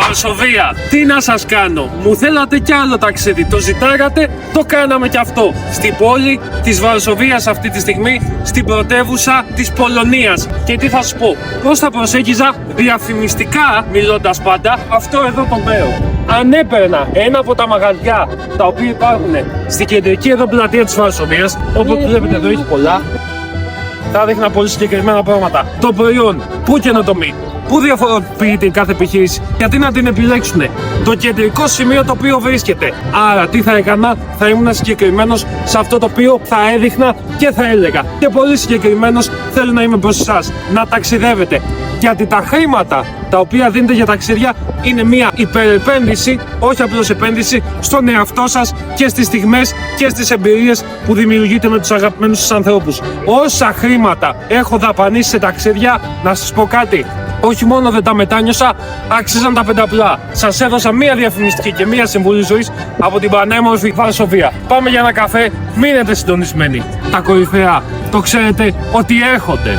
Βαρσοβία. Τι να σας κάνω, μου θέλατε κι άλλο ταξίδι, το ζητάγατε, το κάναμε κι αυτό. Στην πόλη της Βαρσοβίας αυτή τη στιγμή, στην πρωτεύουσα της Πολωνίας. Και τι θα σου πω, πώς θα προσέγγιζα διαφημιστικά, μιλώντας πάντα, αυτό εδώ το μέρο. Αν έπαιρνα ένα από τα μαγαζιά τα οποία υπάρχουν στην κεντρική εδώ πλατεία της Βαρσοβίας, όπως βλέπετε εδώ έχει πολλά, θα δείχνα πολύ συγκεκριμένα πράγματα. Το προϊόν, πού καινοτομεί, πού διαφοροποιείται η κάθε επιχείρηση, γιατί να την επιλέξουνε, το κεντρικό σημείο το οποίο βρίσκεται. Άρα, τι θα έκανα, θα ήμουν συγκεκριμένος σε αυτό το οποίο θα έδειχνα και θα έλεγα. Και πολύ συγκεκριμένος θέλω να είμαι προς εσάς. Να ταξιδεύετε. Γιατί τα χρήματα τα οποία δίνετε για ταξίδια είναι μια υπερεπένδυση, όχι απλώς επένδυση, στον εαυτό σας και στις στιγμές και στις εμπειρίες που δημιουργείτε με τους αγαπημένους σας ανθρώπους. Όσα χρήματα έχω δαπανίσει σε ταξίδια, να σας πω κάτι. Όχι μόνο δεν τα μετάνιωσα, άξιζαν τα πενταπλά. Σας έδωσα μία διαφημιστική και μία συμβουλή ζωής από την πανέμορφη Βαρσοβία. Πάμε για ένα καφέ, μείνετε συντονισμένοι. Τα κορυφαία, το ξέρετε ότι έρχονται.